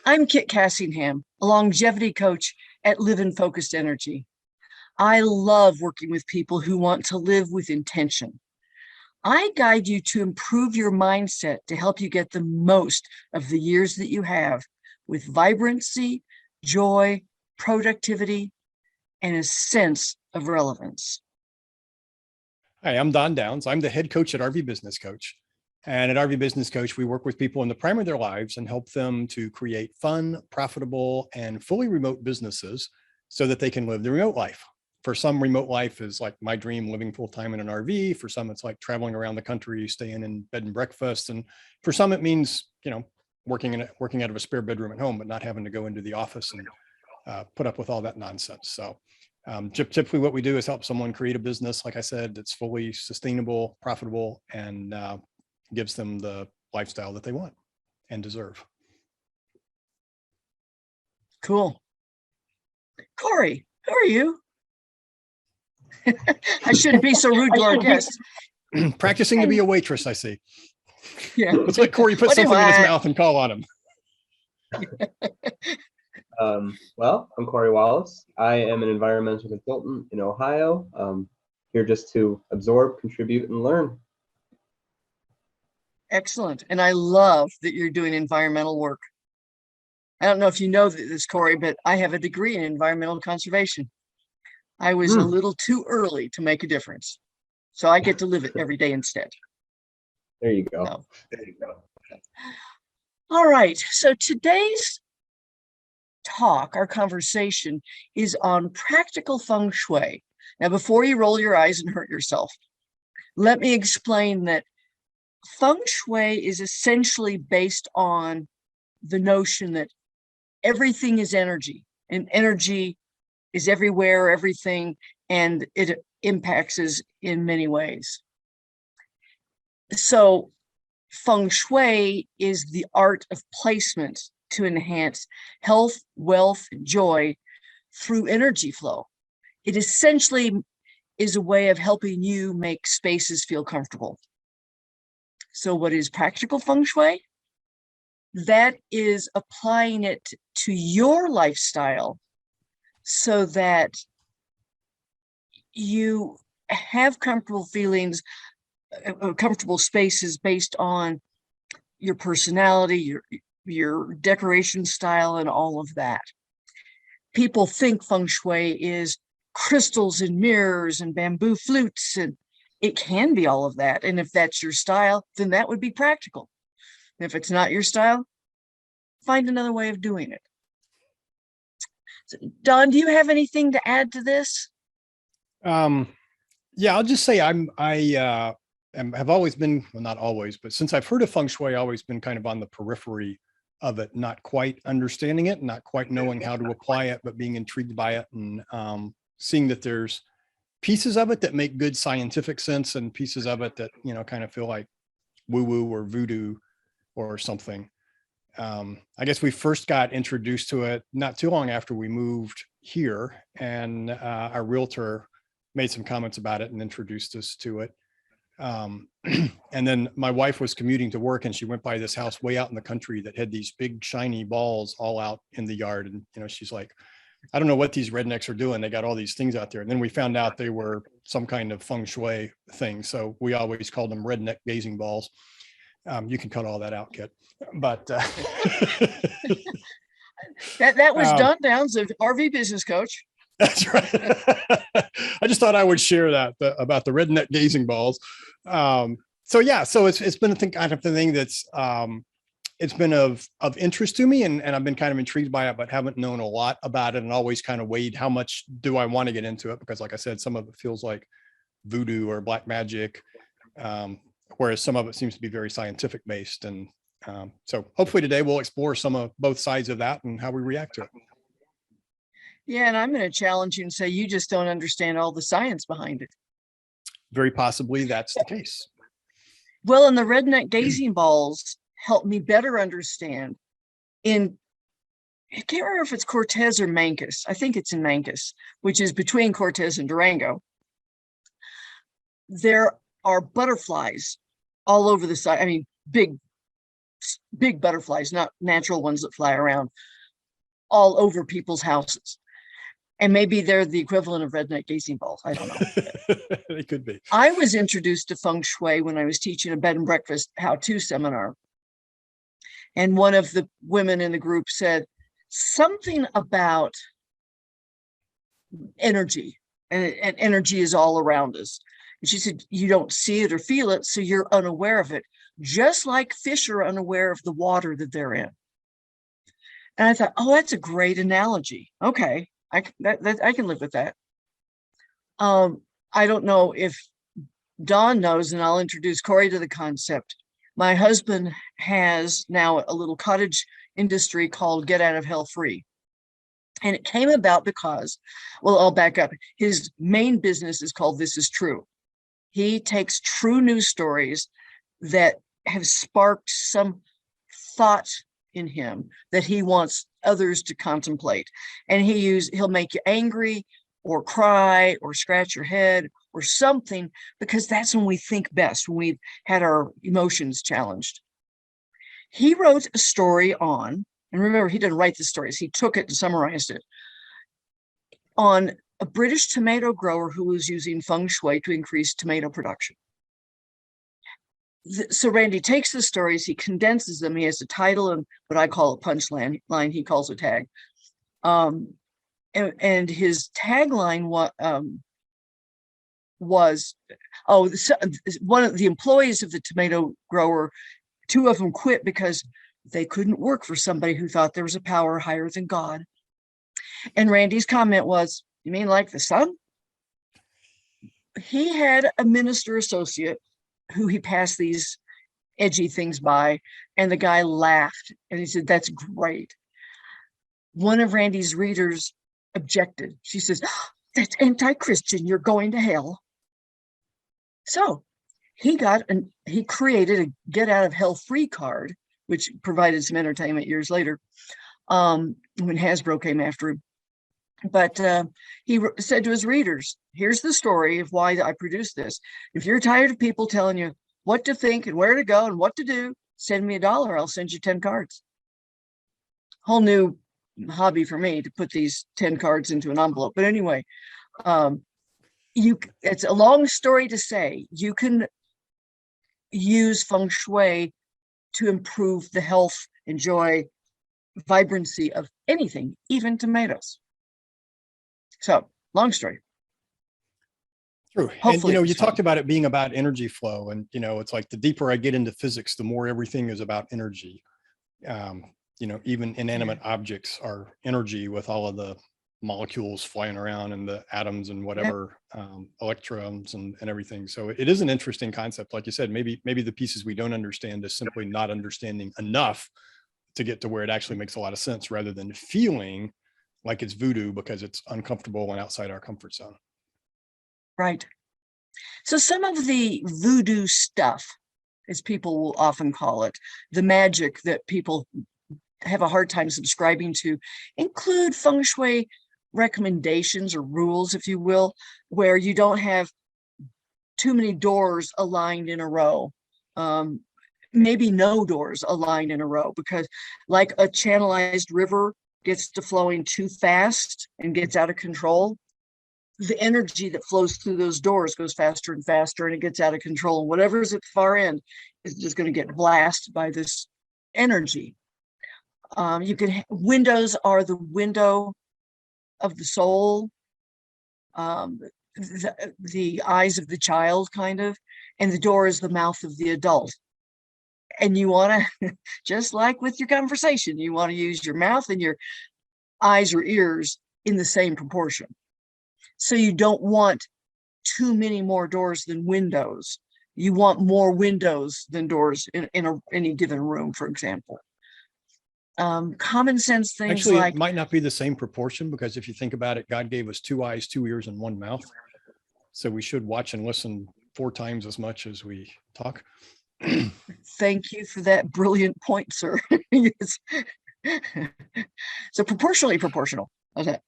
I'm Kit Cassingham, a longevity coach at Live in Focused Energy. I love working with people who want to live with intention. I guide you to improve your mindset to help you get the most of the years that you have with vibrancy, joy, productivity, and a sense of relevance. Hi, I'm Don Downs. I'm the head coach at RV Business Coach. And at RV Business Coach, we work with people in the prime of their lives and help them to create fun, profitable, and fully remote businesses so that they can live the remote life. For some, remote life is like my dream, living full time in an RV. For some, it's like traveling around the country, staying in bed and breakfast. And for some, it means, working out of a spare bedroom at home, but not having to go into the office and put up with all that nonsense. So typically what we do is help someone create a business, like I said, that's fully sustainable, profitable, and gives them the lifestyle that they want and deserve. Cool. Corey, who are you? I shouldn't be so rude to our guests. Practicing to be a waitress, I see. Yeah. It's like Corey put something in his mouth and call on him. Well, I'm Corey Wallace. I am an environmental consultant in Ohio. Here just to absorb, contribute, and learn. Excellent. And I love that you're doing environmental work. I don't know if you know this, Corey, but I have a degree in environmental conservation. I was a little too early to make a difference. So I get to live it every day instead. There you go. So. There you go. All right. So today's talk, our conversation, is on practical feng shui. Now, before you roll your eyes and hurt yourself, let me explain that feng shui is essentially based on the notion that everything is energy, and energy is everywhere, everything, and it impacts us in many ways. So feng shui is the art of placement to enhance health, wealth, and joy through energy flow. It essentially is a way of helping you make spaces feel comfortable. So what is practical feng shui? That is applying it to your lifestyle so that you have comfortable feelings, comfortable spaces based on your personality, your decoration style, and all of that. People think feng shui is crystals and mirrors and bamboo flutes, and it can be all of that. And if that's your style, then that would be practical. And if it's not your style, find another way of doing it. So, Don, do you have anything to add to this? Yeah, I'll just say I have always been, well, not always, but since I've heard of feng shui, I've always been kind of on the periphery of it, not quite understanding it, not quite knowing how to apply it, but being intrigued by it and seeing that there's pieces of it that make good scientific sense and pieces of it that, kind of feel like woo-woo or voodoo or something. I guess we first got introduced to it not too long after we moved here, and our realtor made some comments about it and introduced us to it. And then my wife was commuting to work and she went by this house way out in the country that had these big shiny balls all out in the yard. And, she's like, I don't know what these rednecks are doing. They got all these things out there. And then we found out they were some kind of feng shui thing. So we always called them redneck gazing balls. You can cut all that out, Kit. But that was Don Downs, of RV Business Coach. That's right. I just thought I would share that about the redneck gazing balls. So it's been kind of the thing that's it's been of interest to me, and I've been kind of intrigued by it, but haven't known a lot about it, and always kind of weighed how much do I want to get into it, because like I said, some of it feels like voodoo or black magic, whereas some of it seems to be very scientific based. And so hopefully today we'll explore some of both sides of that and how we react to it. Yeah, and I'm going to challenge you and say you just don't understand all the science behind it. Very possibly that's the case. Well, and the redneck gazing balls help me better understand I can't remember if it's Cortez or Mancos. I think it's in Mancos, which is between Cortez and Durango. There are butterflies all over the side. I mean, big big butterflies, not natural ones that fly around all over people's houses. And maybe they're the equivalent of redneck gazing balls. I don't know. They could be. I was introduced to Feng Shui when I was teaching a bed and breakfast how-to seminar. And one of the women in the group said something about energy, and energy is all around us. And she said, you don't see it or feel it, so you're unaware of it, just like fish are unaware of the water that they're in. And I thought, oh, that's a great analogy. Okay, I can live with that. I don't know if Dawn knows, and I'll introduce Corey to the concept. My husband has now a little cottage industry called Get Out of Hell Free. And it came about because, well, I'll back up. His main business is called This Is True. He takes true news stories that have sparked some thought in him that he wants others to contemplate. And he'll make you angry or cry or scratch your head or something, because that's when we think best, when we've had our emotions challenged. He wrote a story on, and remember, he didn't write the stories, he took it and summarized it, on a British tomato grower who was using Feng Shui to increase tomato production. So Randy takes the stories, he condenses them, he has a title and what I call a punchline, he calls a tag. And his tagline was, one of the employees of the tomato grower, two of them quit because they couldn't work for somebody who thought there was a power higher than God. And Randy's comment was, you mean like the sun? He had a minister associate who he passed these edgy things by, and the guy laughed and he said, that's great. One of Randy's readers objected. She says, oh, that's anti-Christian, you're going to hell. So he created a Get Out of Hell Free card, which provided some entertainment years later, when Hasbro came after him. But he said to his readers, here's the story of why I produced this. If you're tired of people telling you what to think and where to go and what to do, send me $1. I'll send you 10 cards. Whole new hobby for me to put these 10 cards into an envelope. But anyway, it's a long story to say, you can use Feng Shui to improve the health and joy, vibrancy of anything, even tomatoes. So, long story. True. Hopefully And, you talked about it being about energy flow. And, it's like the deeper I get into physics, the more everything is about energy. Even inanimate objects are energy with all of the molecules flying around and the atoms and whatever, electrons and everything. So it is an interesting concept. Like you said, maybe the pieces we don't understand is simply not understanding enough to get to where it actually makes a lot of sense, rather than feeling like it's voodoo because it's uncomfortable and outside our comfort zone. Right. So some of the voodoo stuff, as people will often call it, the magic that people have a hard time subscribing to, include Feng Shui recommendations or rules, if you will, where you don't have too many doors aligned in a row. Maybe no doors aligned in a row, because like a channelized river gets to flowing too fast and gets out of control, the energy that flows through those doors goes faster and faster, and it gets out of control. And whatever's at the far end is just going to get blasted by this energy. Windows are the window of the soul, the eyes of the child, kind of, and the door is the mouth of the adult. And you want to, just like with your conversation, you want to use your mouth and your eyes or ears in the same proportion. So you don't want too many more doors than windows. You want more windows than doors in any given room, for example. Common sense things. Actually, it might not be the same proportion, because if you think about it, God gave us 2 eyes, 2 ears, and 1 mouth. So we should watch and listen 4 times as much as we talk. Thank you for that brilliant point, sir. So proportionally proportional. Okay.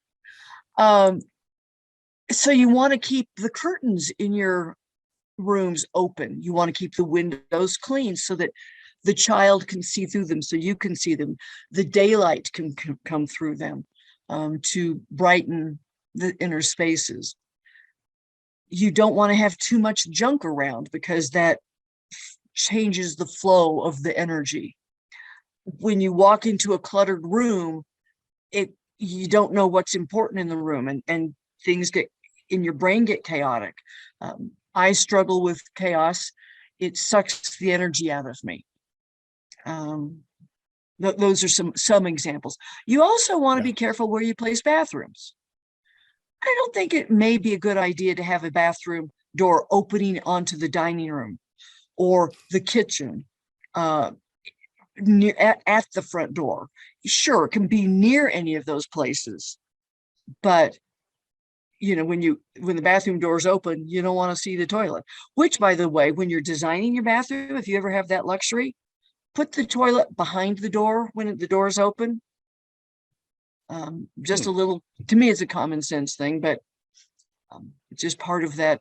So you want to keep the curtains in your rooms open. You want to keep the windows clean so that the child can see through them so you can see them. The daylight can come through them to brighten the inner spaces. You don't want to have too much junk around because that changes the flow of the energy. When you walk into a cluttered room, you don't know what's important in the room, and things get in your brain get chaotic. I struggle with chaos. It sucks the energy out of me. Those are some examples. You also want to be careful where you place bathrooms. I don't think it may be a good idea to have a bathroom door opening onto the dining room or the kitchen near at the front door. Sure, it can be near any of those places, but you know, when the bathroom door's open, you don't want to see the toilet. Which, by the way, when you're designing your bathroom, if you ever have that luxury, put the toilet behind the door when the door's open. Just a little, to me, it's a common sense thing, but it's just part of that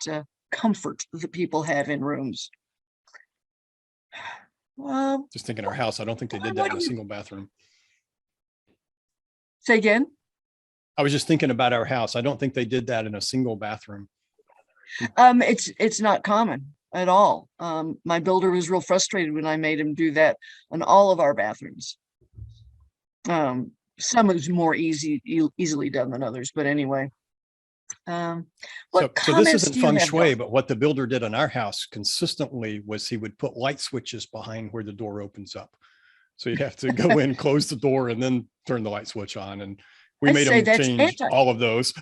comfort that people have in rooms. Just thinking our house, I don't think they did that in a single bathroom. Say again? I was just thinking about our house. I don't think they did that in a single bathroom. It's not common at all. My builder was real frustrated when I made him do that on all of our bathrooms. Some is more easily done than others, but anyway. So this isn't feng shui, but what the builder did on our house consistently was he would put light switches behind where the door opens up. So you'd have to go in, close the door, and then turn the light switch on. And we made him change all of those.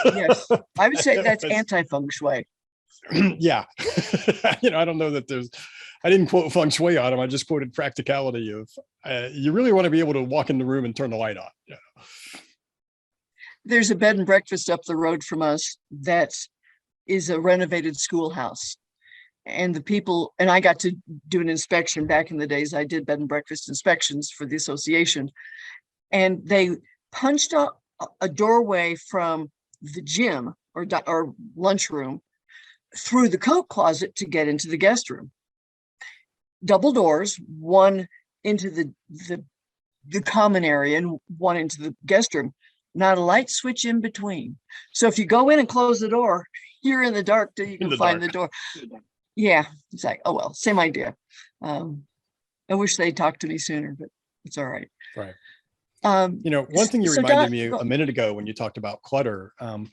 Yes, I would say that's anti-feng shui. Yeah. You know, I don't know that I didn't quote feng shui on him. I just quoted practicality of you really want to be able to walk in the room and turn the light on. Yeah. There's a bed and breakfast up the road from us that is a renovated schoolhouse. And the people, and I got to do an inspection back in the days. I did bed and breakfast inspections for the association. And they punched up a doorway from the gym or lunchroom through the coat closet to get into the guest room. Double doors, one into the common area and one into the guest room. Not a light switch in between. So if you go in and close the door, you're in the dark till you can find the door. Yeah, it's like, oh well, same idea. I wish they'd talked to me sooner, but it's all right. Right. You know, one thing you reminded me a minute ago when you talked about clutter,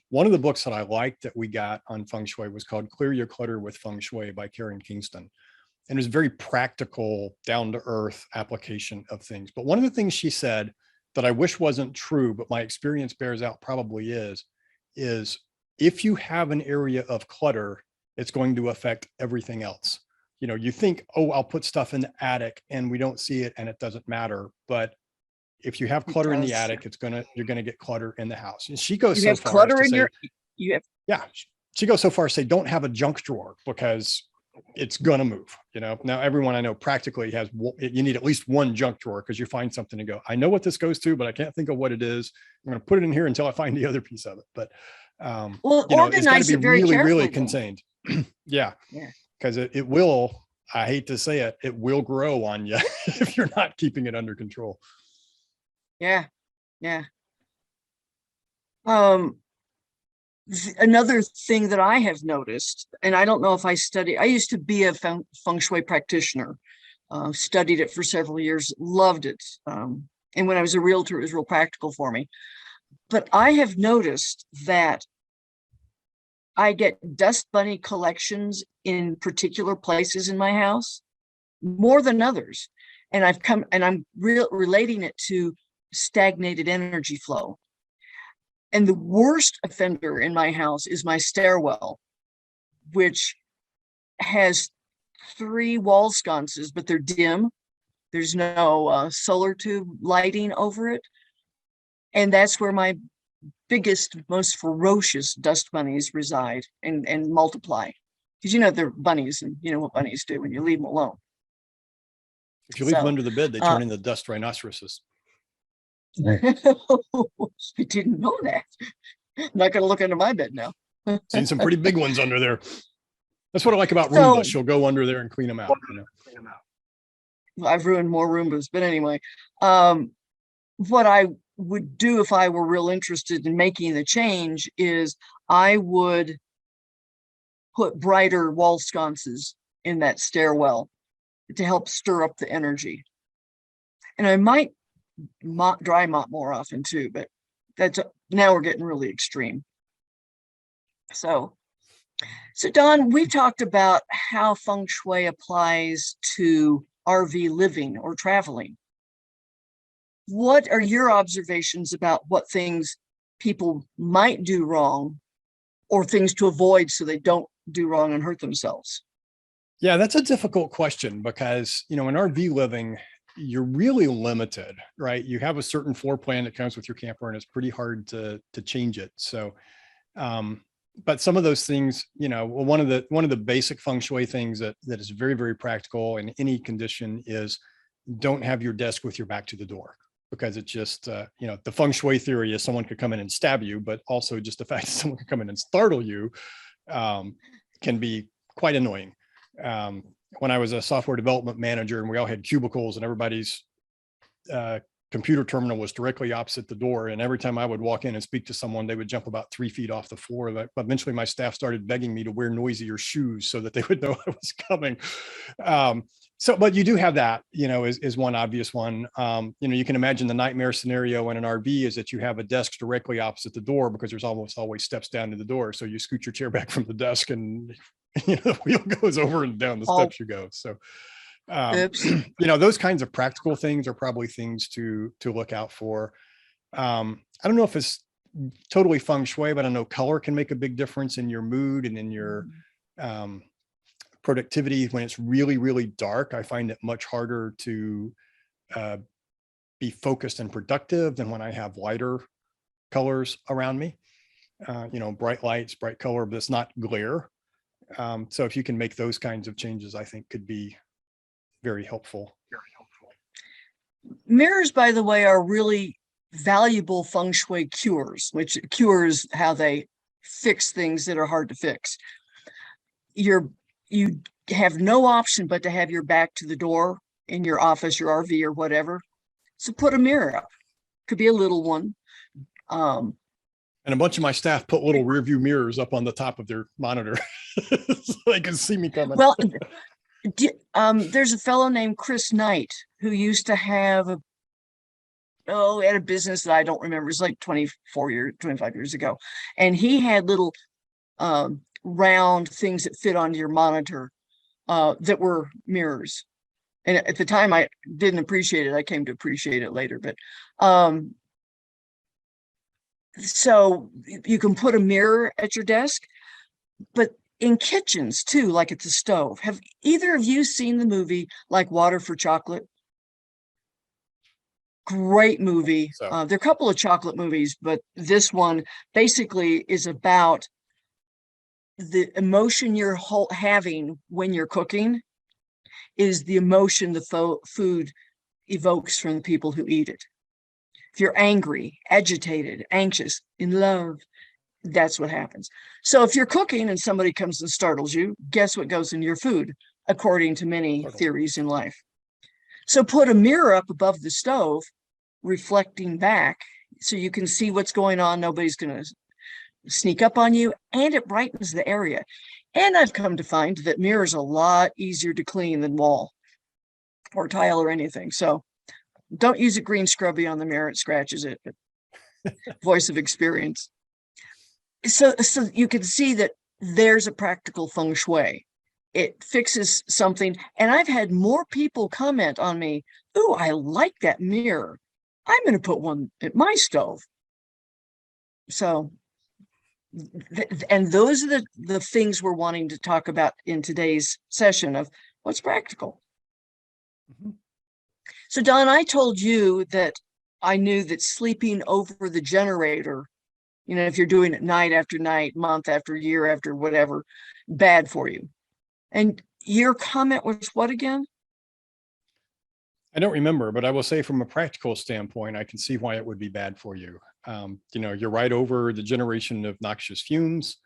one of the books that I liked that we got on feng shui was called Clear Your Clutter with Feng Shui by Kingston. And it was a very practical, down to earth application of things. But one of the things she said that I wish wasn't true, but my experience bears out probably is if you have an area of clutter, it's going to affect everything else. You know, you think, oh, I'll put stuff in the attic and we don't see it and it doesn't matter. But if you have clutter in the attic, you're gonna get clutter in the house. And she goes so far as to say, she goes so far as to say, don't have a junk drawer because it's gonna move. You know, now everyone I know practically you need at least one junk drawer because you find something to go, I know what this goes to, but I can't think of what it is. I'm gonna put it in here until I find the other piece of it. But well, you know, it's got to be really, really though. contained. Yeah, because it will, I hate to say it, it will grow on you if you're not keeping it under control. Yeah. Another thing that I have noticed, and I don't know if I used to be a feng shui practitioner, studied it for several years, loved it. And when I was a realtor, it was real practical for me. But I have noticed that I get dust bunny collections in particular places in my house more than others. And I'm relating it to stagnated energy flow. And the worst offender in my house is my stairwell, which has 3 wall sconces, but they're dim. There's no solar tube lighting over it. And that's where my biggest, most ferocious dust bunnies reside and multiply. Because you know they're bunnies, and you know what bunnies do when you leave them alone. If you leave them under the bed, they turn into dust rhinoceroses. I didn't know that. I'm not going to look under my bed now. Seen some pretty big ones under there. That's what I like about Roomba. She'll go under there and clean them out. You know? I've ruined more Roombas, but anyway, what I would do if I were real interested in making the change is I would put brighter wall sconces in that stairwell to help stir up the energy. And I might dry mop more often too, but that's now we're getting really extreme. So Don, we've talked about how feng shui applies to RV living or traveling. What are your observations about what things people might do wrong or things to avoid so they don't do wrong and hurt themselves? Yeah, that's a difficult question because, in RV living, you're really limited, right? You have a certain floor plan that comes with your camper and it's pretty hard to change it. So, but some of those things, one of the basic feng shui things that is very, very practical in any condition is don't have your desk with your back to the door, because it's just, the feng shui theory is someone could come in and stab you, but also just the fact that someone could come in and startle you can be quite annoying. When I was a software development manager and we all had cubicles and everybody's computer terminal was directly opposite the door, and every time I would walk in and speak to someone, they would jump about 3 feet off the floor. But eventually my staff started begging me to wear noisier shoes so that they would know I was coming. But you do have that, is one obvious one. You can imagine the nightmare scenario in an RV is that you have a desk directly opposite the door because there's almost always steps down to the door. So you scoot your chair back from the desk and the wheel goes over and down the steps you go. So, those kinds of practical things are probably things to look out for. I don't know if it's totally feng shui, but I know color can make a big difference in your mood and in your productivity. When it's really, really dark, I find it much harder to be focused and productive than when I have lighter colors around me. Bright lights, bright color, but it's not glare. So if you can make those kinds of changes, I think could be very helpful. Mirrors, by the way, are really valuable feng shui cures, which cures how they fix things that are hard to fix. You have no option but to have your back to the door in your office, your RV or whatever. So put a mirror up. Could be a little one. And a bunch of my staff put little rear view mirrors up on the top of their monitor so they can see me coming. Well, there's a fellow named Chris Knight who used to have had a business that I don't remember. It's like 25 years ago. And he had little round things that fit onto your monitor that were mirrors. And at the time I didn't appreciate it. I came to appreciate it later, but so you can put a mirror at your desk, but in kitchens too, like at the stove. Have either of you seen the movie Like Water for Chocolate? Great movie. There are a couple of chocolate movies, but this one basically is about the emotion you're having when you're cooking is the emotion the food evokes from the people who eat it. If you're angry, agitated, anxious, in love, that's what happens. So if you're cooking and somebody comes and startles you, guess what goes in your food, according to many theories in life. So put a mirror up above the stove, reflecting back, so you can see what's going on. Nobody's going to sneak up on you, and it brightens the area. And I've come to find that mirrors are a lot easier to clean than wall or tile or anything. So don't use a green scrubby on the mirror, it scratches it, but voice of experience. So you can see that there's a practical feng shui. It fixes something. And I've had more people comment on me, "Oh, I like that mirror. I'm going to put one at my stove." So, and those are the things we're wanting to talk about in today's session of what's practical. Mm-hmm. So Don, I told you that I knew that sleeping over the generator, if you're doing it night after night, month after year after whatever, bad for you. And your comment was what again? I don't remember, but I will say from a practical standpoint, I can see why it would be bad for you. You're right over the generation of noxious fumes,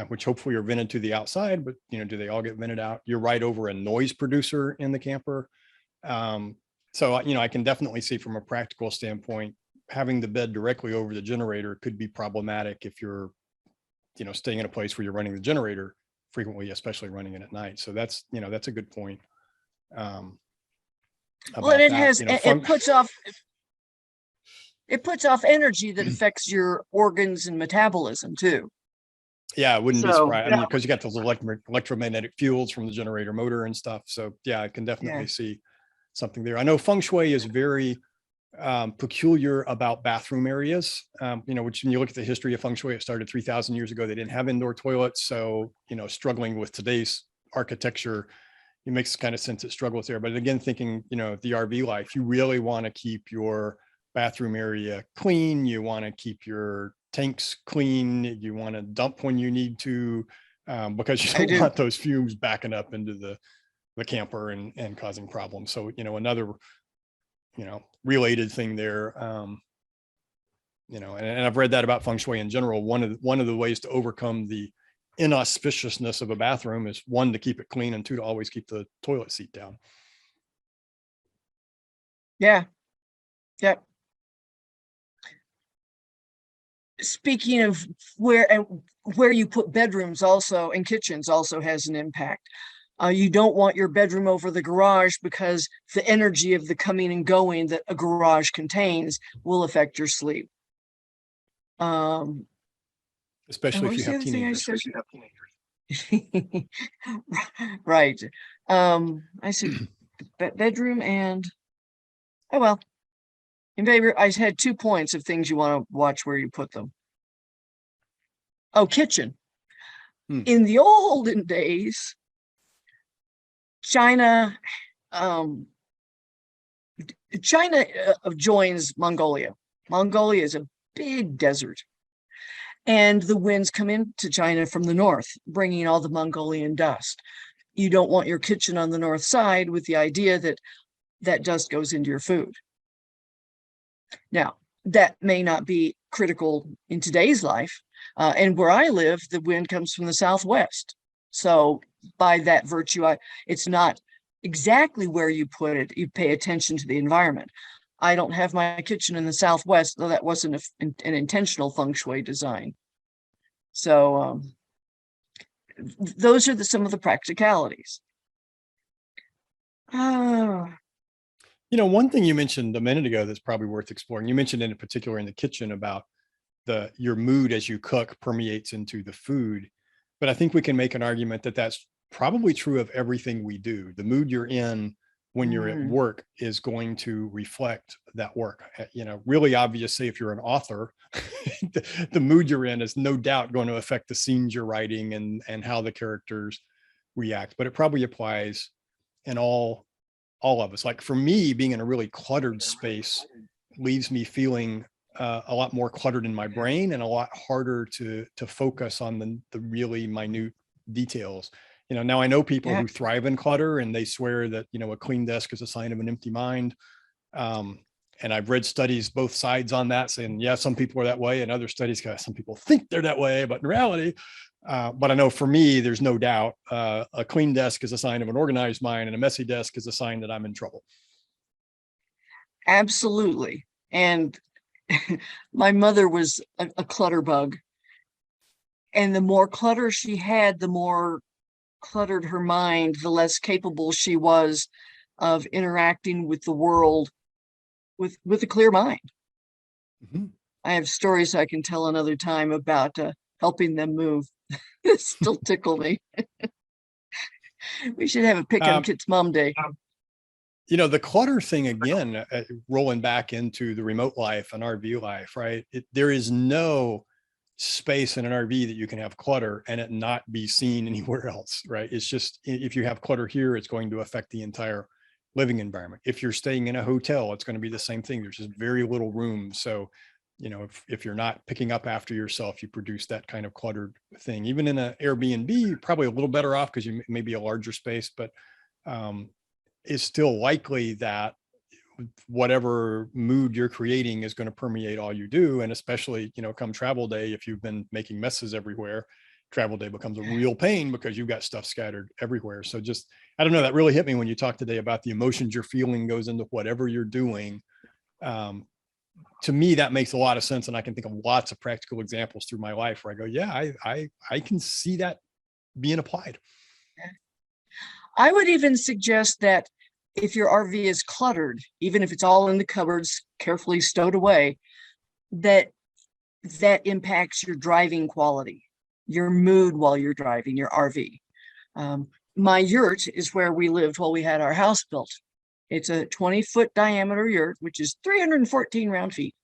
which hopefully are vented to the outside, but do they all get vented out? You're right over a noise producer in the camper. So, you know, I can definitely see from a practical standpoint, having the bed directly over the generator could be problematic if you're, you know, staying in a place where you're running the generator frequently, especially running it at night. So that's, you know, that's a good point. Well, About and it that, has, you know, it puts off energy that affects your organs and metabolism too. yeah, I wouldn't be So, surprised. I mean, because you got those electromagnetic fields from the generator motor and stuff. So yeah, I can definitely see something there. I know Feng Shui is very peculiar about bathroom areas. You know, which when you look at the history of Feng Shui, it started 3,000 years ago. They didn't have indoor toilets. So, you know, struggling with today's architecture, it makes kind of sense it struggles there. But again, thinking, you know, the RV life, you really want to keep your bathroom area clean. You want to keep your tanks clean. You want to dump when you need to, because you don't want those fumes backing up into the camper and causing problems. So, you know, another, you know, related thing there, you know, and I've read that about Feng Shui in general. One of the ways to overcome the inauspiciousness of a bathroom is, one, to keep it clean, and two, to always keep the toilet seat down. yeah. Yep. Speaking of where you put bedrooms also, and kitchens also has an impact. You don't want your bedroom over the garage, because the energy of the coming and going that a garage contains will affect your sleep. Especially if you have teenagers. Right. I said bedroom and, oh well. In favor, I had 2 points of things you want to watch where you put them. Oh, kitchen. In the olden days, China joins Mongolia. Mongolia is a big desert, and the winds come into China from the north, bringing all the Mongolian dust. You don't want your kitchen on the north side, with the idea that that dust goes into your food. Now, that may not be critical in today's life. And where I live, the wind comes from the southwest. So by that virtue, it's not exactly where you put it. You pay attention to the environment. I don't have my kitchen in the southwest, though that wasn't an intentional Feng Shui design. So those are some of the practicalities. You know, one thing you mentioned a minute ago that's probably worth exploring. You mentioned in particular in the kitchen about your mood as you cook permeates into the food. But I think we can make an argument that that's probably true of everything we do. The mood you're in when you're at work is going to reflect that work. You know, really obvious, say if you're an author, the mood you're in is no doubt going to affect the scenes you're writing and how the characters react. But it probably applies in all of us. Like for me, being in a really cluttered space leaves me feeling a lot more cluttered in my brain, and a lot harder to focus on the really minute details. You know, now I know people who thrive in clutter, and they swear that, you know, a clean desk is a sign of an empty mind. And I've read studies, both sides on that, saying, yeah, some people are that way, and other studies, some people think they're that way, but in reality, but I know for me, there's no doubt a clean desk is a sign of an organized mind, and a messy desk is a sign that I'm in trouble. Absolutely. And my mother was a clutter bug. And the more clutter she had, the more cluttered her mind, the less capable she was of interacting with the world with a clear mind. I have stories I can tell another time about helping them move. It still tickle me. We should have a pick on Kit's mom day. You know, the clutter thing again, rolling back into the remote life and RV life, right? There is no space in an RV that you can have clutter and it not be seen anywhere else, right? It's just, if you have clutter here, it's going to affect the entire living environment. If you're staying in a hotel, it's going to be the same thing. There's just very little room. So, you know, if you're not picking up after yourself, you produce that kind of cluttered thing. Even in an Airbnb, probably a little better off because you may be a larger space, but it's still likely that whatever mood you're creating is going to permeate all you do. And especially, you know, come travel day, if you've been making messes everywhere, travel day becomes a real pain because you've got stuff scattered everywhere. So just, I don't know, that really hit me when you talked today about the emotions you're feeling goes into whatever you're doing. To me, that makes a lot of sense. And I can think of lots of practical examples through my life where I go, yeah, I can see that being applied. I would even suggest that if your RV is cluttered, even if it's all in the cupboards, carefully stowed away, that impacts your driving quality, your mood while you're driving your RV. My yurt is where we lived while we had our house built. It's a 20-foot diameter yurt, which is 314 round feet.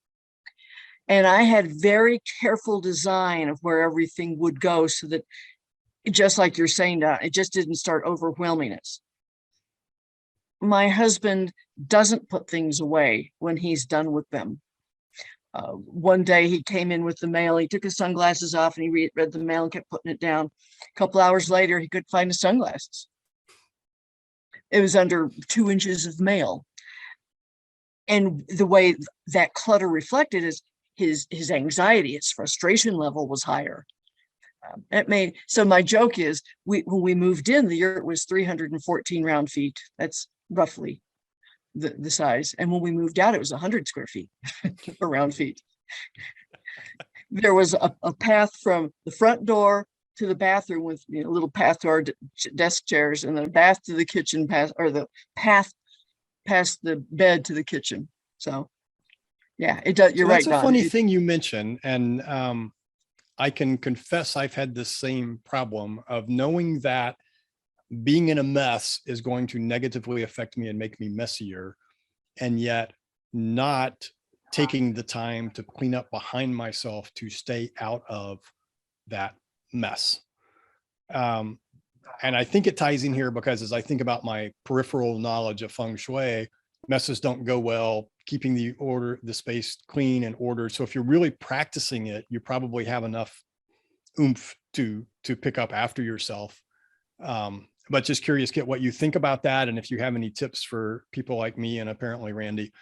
And I had very careful design of where everything would go so that, just like you're saying, Don, it just didn't start overwhelming us. My husband doesn't put things away when he's done with them. One day he came in with the mail. He took his sunglasses off and he read the mail and kept putting it down. A couple hours later, he couldn't find his sunglasses. It was under 2 inches of mail. And the way that clutter reflected is his anxiety, his frustration level was higher. So my joke is, when we moved in, the yurt was 314 round feet. That's roughly the size. And when we moved out, it was 100 square feet, round feet. There was a path from the front door to the bathroom with a little path to our desk chairs, and then a path to the kitchen, the path past the bed to the kitchen. So yeah, it does. You're right, That's a funny thing you mentioned. And I can confess I've had the same problem of knowing that being in a mess is going to negatively affect me and make me messier, and yet not taking the time to clean up behind myself to stay out of that mess. And I think it ties in here because as I think about my peripheral knowledge of Feng Shui, messes don't go well, keeping the space clean and ordered. So if you're really practicing it, you probably have enough oomph to pick up after yourself. But just curious, Kit, what you think about that. And if you have any tips for people like me and apparently Randy,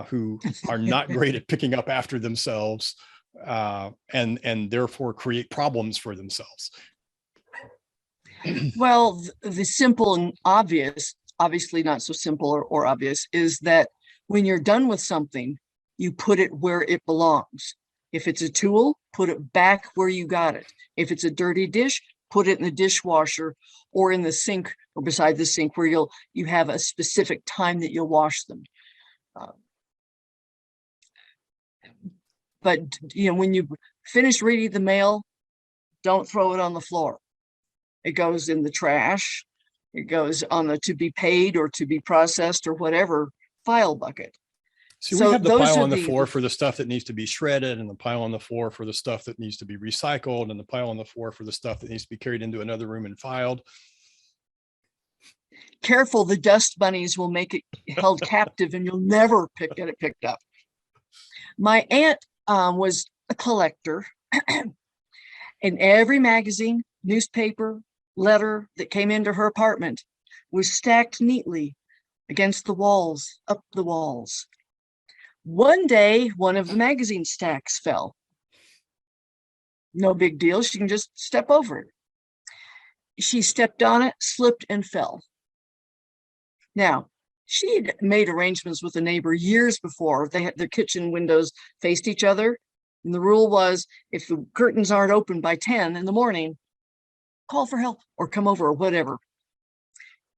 who are not great at picking up after themselves, and therefore create problems for themselves. Well, the simple and obvious, obviously not so simple or obvious, is that when you're done with something, you put it where it belongs. If it's a tool, put it back where you got it. If it's a dirty dish, put it in the dishwasher or in the sink or beside the sink where you have a specific time that you'll wash them. But when you finish reading the mail, don't throw it on the floor. It goes in the trash. It goes on the to be paid or to be processed or whatever file bucket. See, we have the pile on the floor for the stuff that needs to be shredded, and the pile on the floor for the stuff that needs to be recycled, and the pile on the floor for the stuff that needs to be carried into another room and filed. Careful, the dust bunnies will make it held captive and you'll never get it picked up. My aunt was a collector, and every magazine, newspaper, letter that came into her apartment was stacked neatly against the walls, up the walls. One day, one of the magazine stacks fell. No big deal. She can just step over it. She stepped on it, slipped, and fell. Now, she had made arrangements with a neighbor years before. They had their kitchen windows faced each other. And the rule was, if the curtains aren't open by 10 in the morning, call for help or come over or whatever.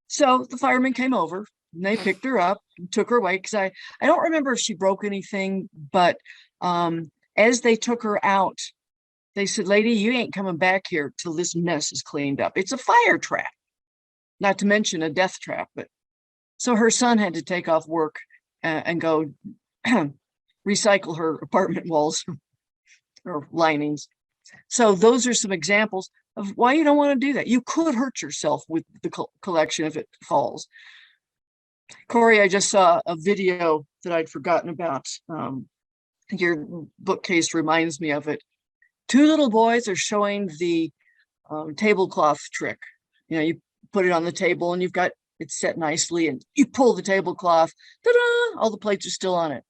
So the firemen came over and they picked her up and took her away, because I don't remember if she broke anything, but as they took her out, they said, "Lady, you ain't coming back here till this mess is cleaned up." It's a fire trap, not to mention a death trap. But so her son had to take off work and go recycle her apartment walls or linings. So those are some examples of why you don't want to do that. You could hurt yourself with the collection if it falls. Corey, I just saw a video that I'd forgotten about. Your bookcase reminds me of it. Two little boys are showing the tablecloth trick. You put it on the table and you've got it set nicely, and you pull the tablecloth, ta-da, all the plates are still on it.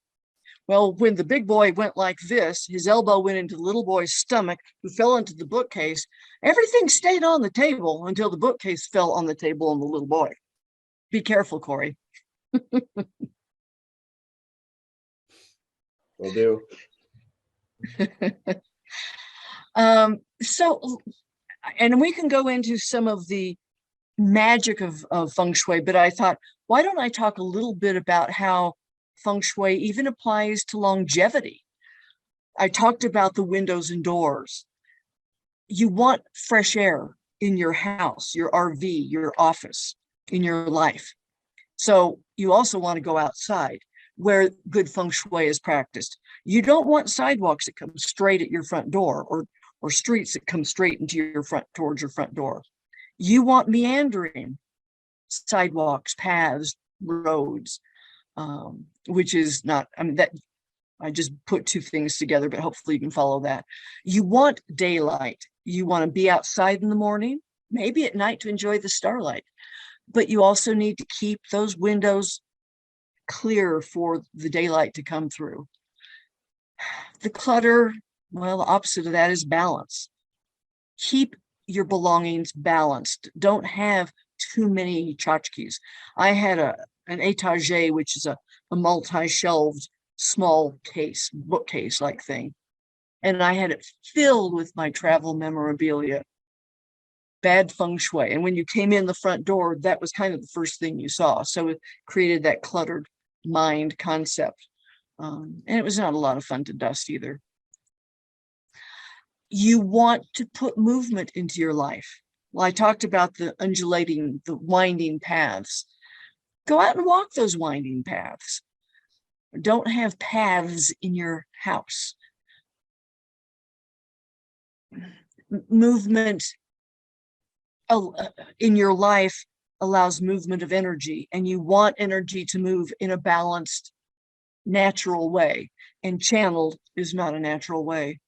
Well, when the big boy went like this, his elbow went into the little boy's stomach, who fell into the bookcase. Everything stayed on the table until the bookcase fell on the table on the little boy. Be careful, Corey. Will do. So, and we can go into some of the magic of Feng Shui, but I thought, why don't I talk a little bit about how Feng Shui even applies to longevity? I talked about the windows and doors. You want fresh air in your house, your RV, your office, in your life. So you also want to go outside where good Feng Shui is practiced. You don't want sidewalks that come straight at your front door, or streets that come straight into your front, towards your front door. You want meandering sidewalks, paths, roads, which is not, I mean, that I just put two things together, but hopefully you can follow that. You want daylight. You want to be outside in the morning, maybe at night to enjoy the starlight, but you also need to keep those windows clear for the daylight to come through. The clutter, well, the opposite of that is balance. Keep your belongings balanced. Don't have too many tchotchkes. I had an étagère, which is a multi-shelved small case, bookcase like thing. And I had it filled with my travel memorabilia. Bad Feng Shui. And when you came in the front door, that was kind of the first thing you saw. So it created that cluttered mind concept. And it was not a lot of fun to dust either. You want to put movement into your life. Well, I talked about the undulating, the winding paths. Go out and walk those winding paths. Don't have paths in your house. Movement in your life allows movement of energy, and you want energy to move in a balanced, natural way, and channeled is not a natural way.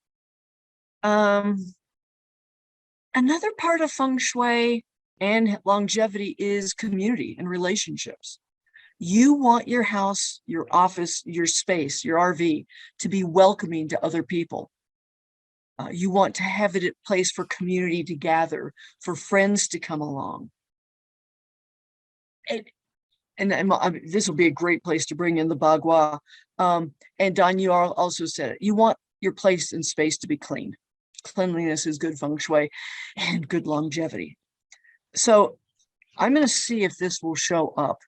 Another part of Feng Shui and longevity is community and relationships. You want your house, your office, your space, your RV to be welcoming to other people. You want to have it a place for community to gather, for friends to come along. And this will be a great place to bring in the Bagua. And Don, you also said it. You want your place and space to be clean. Cleanliness is good Feng Shui and good longevity. So I'm going to see if this will show up.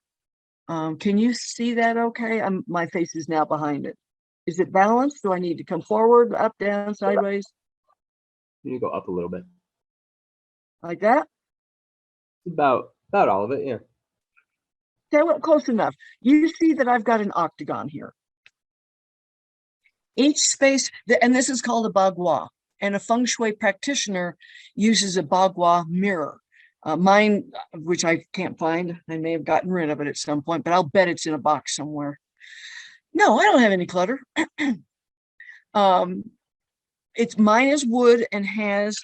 Can you see that okay? My face is now behind it. Is it balanced? Do I need to come forward, up, down, sideways? You need to go up a little bit. Like that? About all of it, yeah. Okay, well, close enough. You see that I've got an octagon here. Each space, and this is called a Bagua, and a Feng Shui practitioner uses a Bagua mirror. Mine, which I can't find, I may have gotten rid of it at some point, but I'll bet it's in a box somewhere. No, I don't have any clutter. Mine is wood and has,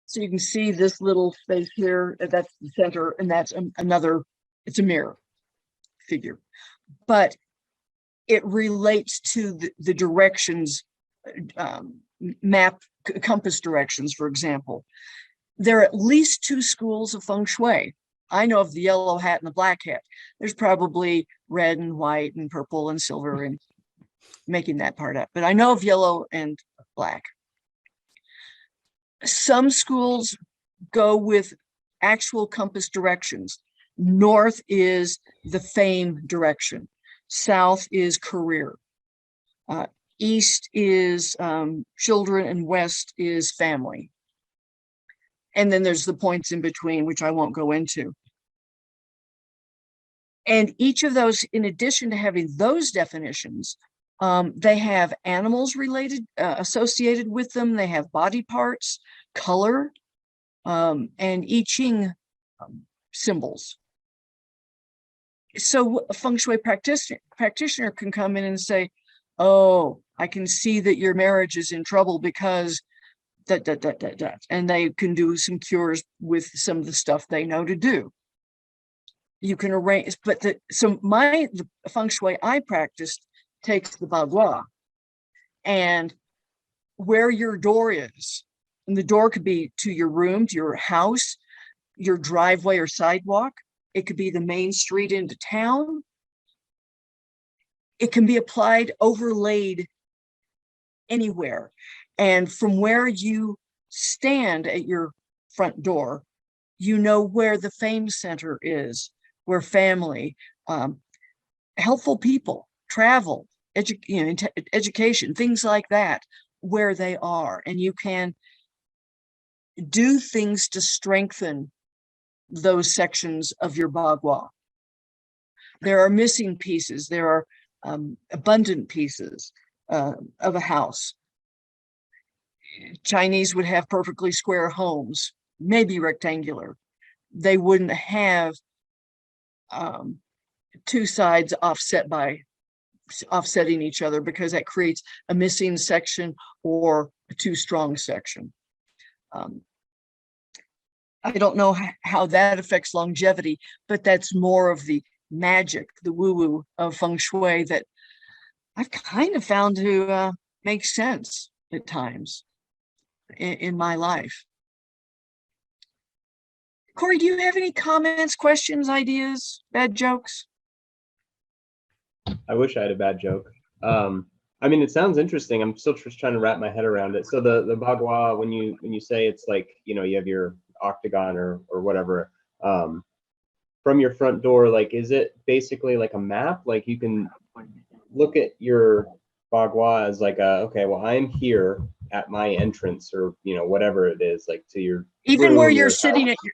so you can see this little space here, that's the center, and that's another, it's a mirror figure. But it relates to the directions, compass directions, for example. There are at least two schools of Feng Shui. I know of the yellow hat and the black hat. There's probably red and white and purple and silver, and making that part up. But I know of yellow and black. Some schools go with actual compass directions. North is the fame direction. South is career. East is children, and west is family. And then there's the points in between, which I won't go into. And each of those, in addition to having those definitions, they have animals related, associated with them. They have body parts, color, and I Ching symbols. So a Feng Shui practitioner can come in and say, oh, I can see that your marriage is in trouble because that. And they can do some cures with some of the stuff they know to do. You can arrange, but the Feng Shui I practiced takes the Bagua, and where your door is, and the door could be to your room, to your house, your driveway or sidewalk. It could be the main street into town. It can be applied, overlaid anywhere. And from where you stand at your front door, you know where the fame center is, where family, helpful people, travel, education, things like that, where they are. And you can do things to strengthen those sections of your Bagua. There are missing pieces. There are abundant pieces of a house. Chinese would have perfectly square homes, maybe rectangular. They wouldn't have two sides offsetting each other, because that creates a missing section or a too strong section. I don't know how that affects longevity, but that's more of the magic, the woo-woo of Feng Shui that I've kind of found to make sense at times in my life. Corey, do you have any comments, questions, ideas, bad jokes? I wish I had a bad joke. I mean, it sounds interesting. I'm still just trying to wrap my head around it. So the Bagua, when you say it's like, you know, you have your octagon or whatever, from your front door, like, is it basically like a map? Like you can look at your Bagua as like okay, well, I'm here at my entrance, or, you know, whatever it is, like to your even room, where you're your sitting house. at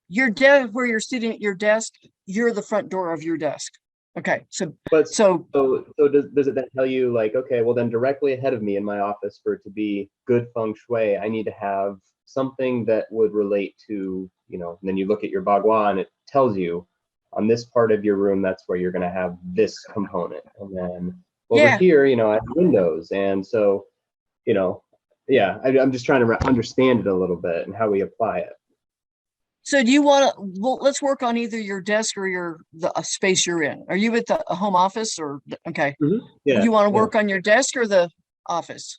your desk, where you're sitting at your desk, you're the front door of your desk. Okay, so does it then tell you, like, okay, well, then directly ahead of me in my office, for it to be good Feng Shui, I need to have something that would relate to, you know, and then you look at your Bagua and it tells you on this part of your room, that's where you're going to have this component. And then over here, you know, I have windows. And so, you know, yeah, I'm just trying to understand it a little bit and how we apply it. So do you want to, well, let's work on either your desk or the space you're in. Are you at the home office or, okay. Mm-hmm. Yeah. You want to work on your desk or the office?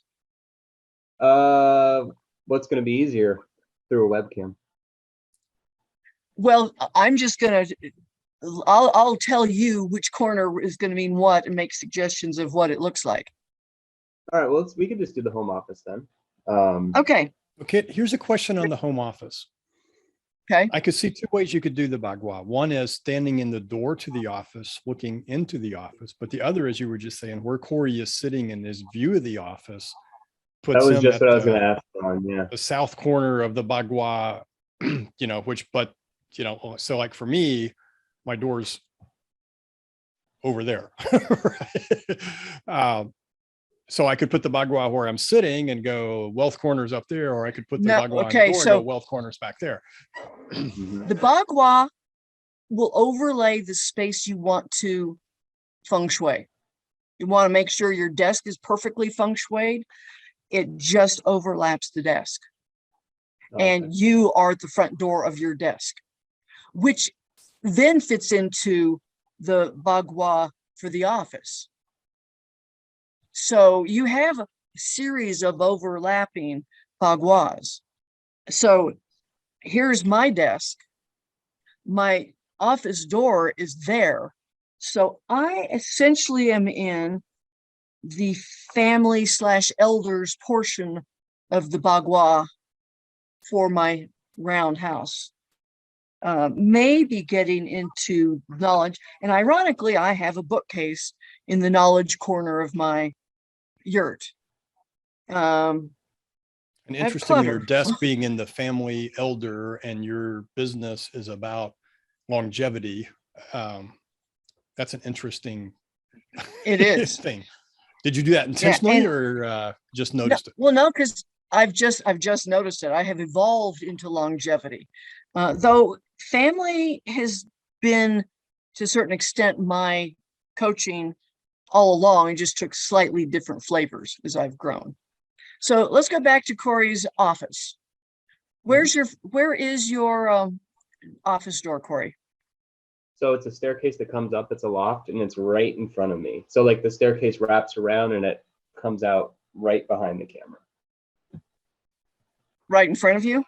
What's going to be easier through a webcam? Well, I'm just going to, I'll tell you which corner is going to mean what and make suggestions of what it looks like. All right, well, we could just do the home office then. Okay. Okay, here's a question on the home office. Okay. I could see two ways you could do the Bagua. One is standing in the door to the office, looking into the office. But the other, as you were just saying, where Corey is sitting in his view of the office, puts that was him just at what I was going to ask on, yeah. the south corner of the Bagua, you know, you know, so like for me, my door's over there. Right? So I could put the Bagua where I'm sitting and go wealth corners up there, or I could put the Bagua on the door and go wealth corners back there. The Bagua will overlay the space you want to Feng Shui. You want to make sure your desk is perfectly Feng Shuied. It just overlaps the desk. Okay. And you are at the front door of your desk, which then fits into the Bagua for the office. So you have a series of overlapping Baguas. So here's my desk. My office door is there. So I essentially am in the family / elders portion of the Bagua for my round house. Maybe getting into knowledge. And ironically, I have a bookcase in the knowledge corner of my yurt. And interestingly, your desk being in the family elder and your business is about longevity. That's an interesting it is thing. Did you do that intentionally or just noticed it? Well, no, because I've just noticed it. I have evolved into longevity. Though family has been to a certain extent my coaching all along, and just took slightly different flavors as I've grown. So let's go back to Corey's office. Where is your office door, Corey? So it's a staircase that comes up. It's a loft, and it's right in front of me. So like the staircase wraps around, and it comes out right behind the camera. Right in front of you?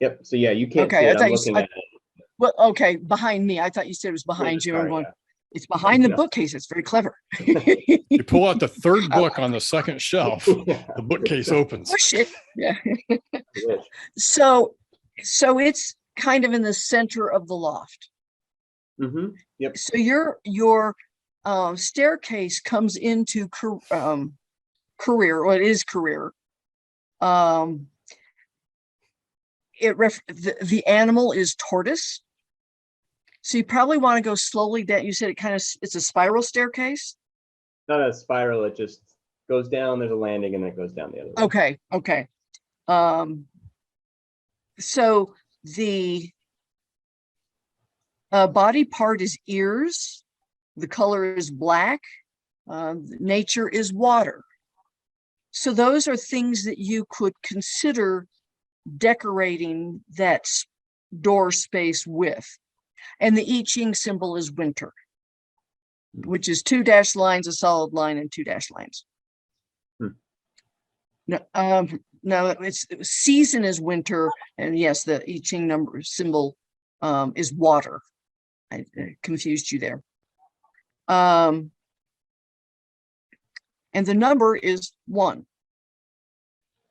Yep. So yeah, you can't Okay, see I it. thought I'm you looking said, at it. well, okay, behind me. I thought you said it was behind you. I'm Sorry, going, yeah. it's behind the No. bookcase. It's very clever. You pull out the third book on the second shelf, Yeah, the bookcase opens. Push it. Yeah. I wish. So it's kind of in the center of the loft. Yep. So your staircase comes into career, or it is career. The animal is tortoise. So you probably want to go slowly down. You said it's a spiral staircase. Not a spiral. It just goes down. There's a landing, and then it goes down the other way. Okay. So the body part is ears. The color is black. Nature is water. So those are things that you could consider decorating that door space with. And the I Ching symbol is winter, which is 2 dashed lines, a solid line, and 2 dashed lines. No, it's season is winter, and yes, the I Ching number symbol is water. I confused you there. And the number is 1.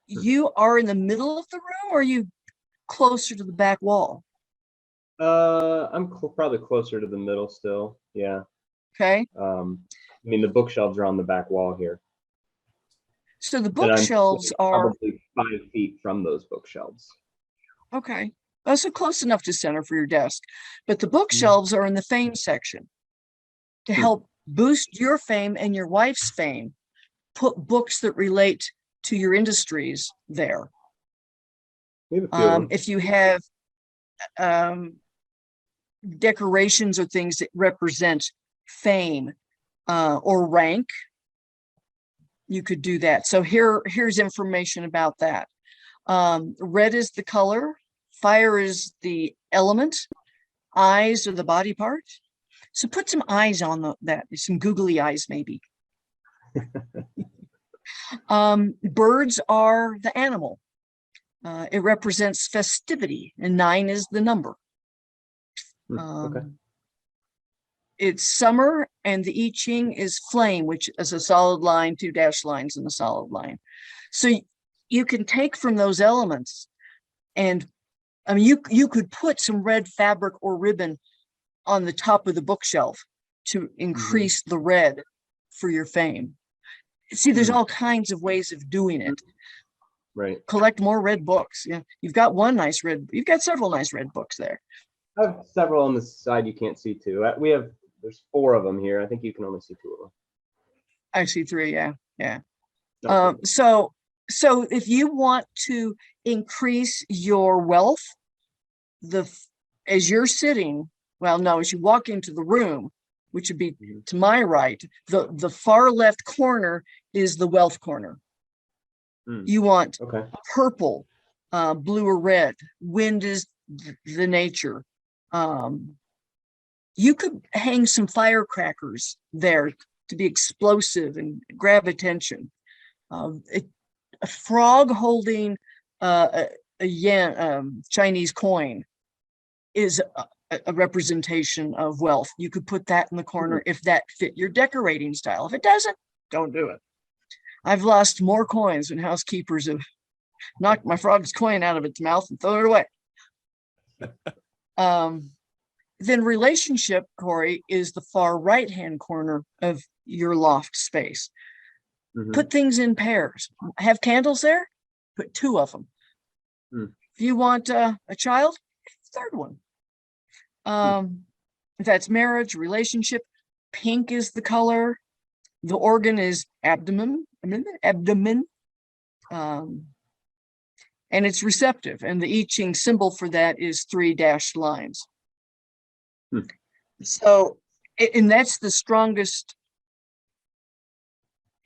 You are in the middle of the room, or are you closer to the back wall? I'm probably closer to the middle still. Yeah. Okay. I mean, the bookshelves are on the back wall here. So the And I'm bookshelves are probably 5 feet from those bookshelves. okay. Also close enough to center for your desk, but the bookshelves are in the fame section to help boost your fame and your wife's fame. Put books that relate to your industries there. We have a few of them. If you have decorations or things that represent fame or rank, you could do that. So here's information about that. Red is the color, fire is the element, eyes are the body part. So put some eyes on that, some googly eyes maybe. Birds are the animal. It represents festivity, and 9 is the number. Okay. It's summer, and the I Ching is flame, which is a solid line, 2 dashed lines, and a solid line. So you can take from those elements, and I mean, you could put some red fabric or ribbon on the top of the bookshelf to increase the red for your fame. See, there's all kinds of ways of doing it. Right. Collect more red books. Yeah, you've got several nice red books there. I have several on the side you can't see too. There's 4 of them here. I think you can only see 2 of them. I see 3. Yeah. Okay. So if you want to increase your wealth, as you're sitting, as you walk into the room, which would be to my right, the far left corner is the wealth corner. You want purple, blue, or red. Wind is the nature. You could hang some firecrackers there to be explosive and grab attention. A frog holding a yen, Chinese coin, is a representation of wealth. You could put that in the corner if that fit your decorating style. If it doesn't, don't do it. I've lost more coins when housekeepers have knocked my frog's coin out of its mouth and thrown it away. Then relationship, Corey, is the far right-hand corner of your loft space. Put things in pairs. Have candles there? Put 2 of them. If you want a child, 3rd one. If that's marriage, relationship, pink is the color. The organ is abdomen. And it's receptive. And the I Ching symbol for that is 3 dashed lines. So, and that's the strongest,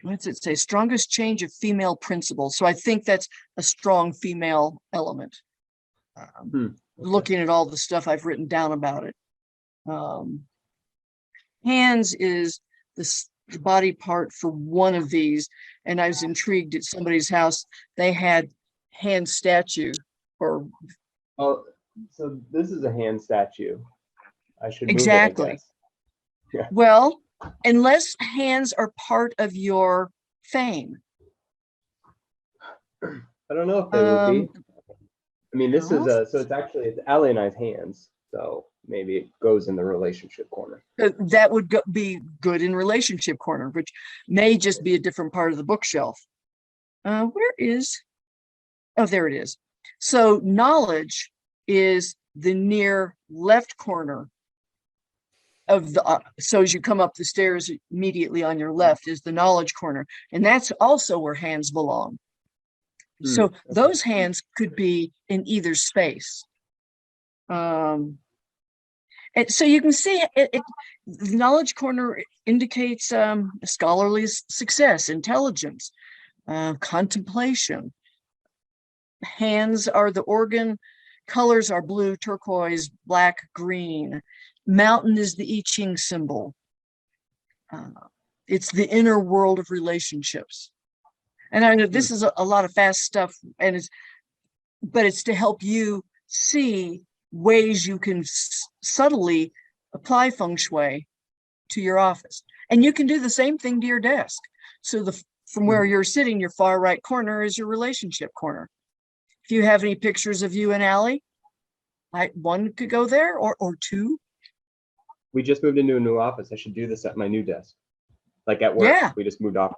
what's it say? Strongest change of female principles. So I think that's a strong female element. Looking at all the stuff I've written down about it. Hands is the body part for one of these. And I was intrigued at somebody's house. They had hand statue or Oh, so this is a hand statue. I should move exactly. it, I guess. Yeah. Well, unless hands are part of your fame. I don't know if they would be. I mean, this is no. so it's Allie and I's hands. So maybe it goes in the relationship corner. That would be good in relationship corner, which may just be a different part of the bookshelf. Where is, oh, there it is. So knowledge is the near left corner of the, so as you come up the stairs immediately on your left is the knowledge corner. And that's also where hands belong. So those hands could be in either space. And so you can see the knowledge corner indicates scholarly success, intelligence, contemplation. Hands are the organ, colors are blue, turquoise, black, green. Mountain is the I Ching symbol. It's the inner world of relationships. And I know this is a lot of fast stuff, and but it's to help you see ways you can subtly apply feng shui to your office. And you can do the same thing to your desk. So from where you're sitting, your far right corner is your relationship corner. If you have any pictures of you and Allie, one could go there or two. We just moved into a new office. I should do this at my new desk. Like at work, Yeah. we just moved off.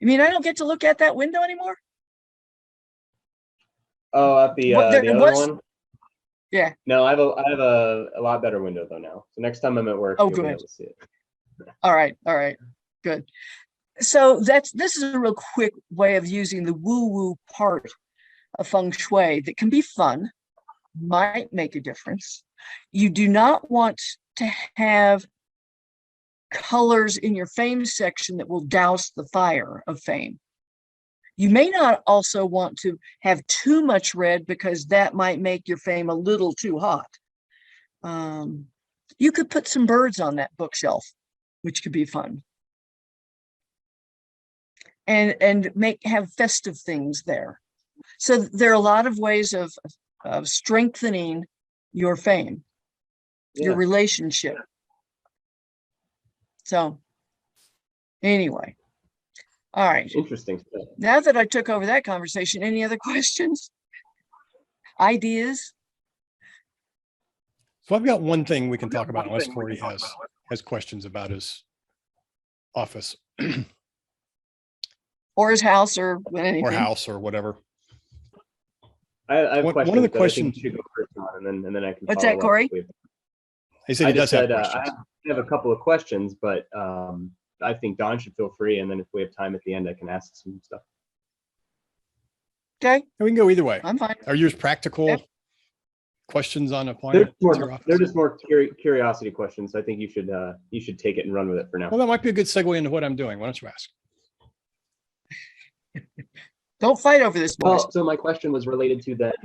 You mean I don't get to look at that window anymore? Oh, at the other one? Yeah. No, I have a lot better window though now. So next time I'm at work, you'll be able to see it. All right, good. So this is a real quick way of using the woo-woo part of feng shui that can be fun, might make a difference. You do not want to have colors in your fame section that will douse the fire of fame. You may not also want to have too much red because that might make your fame a little too hot. You could put some birds on that bookshelf, which could be fun. And have festive things there. So there are a lot of ways of strengthening your fame, your relationship. So anyway, all right. Interesting. Now that I took over that conversation, any other questions? Ideas? So I've got one thing we can talk about unless Corey has questions about his office. Or his house or anything. Or house or whatever. I have questions. One of the questions you should go first on, and then I can. What's that, Corey? He said he does have questions. I have a couple of questions, but I think Don should feel free, and then if we have time at the end, I can ask some stuff. Okay. We can go either way. I'm fine. Are yours practical questions on applying it to your office? They're just more curiosity questions. So I think you should take it and run with it for now. Well, that might be a good segue into what I'm doing. Why don't you ask? Don't fight over this, boys. Well, so my question was related to that.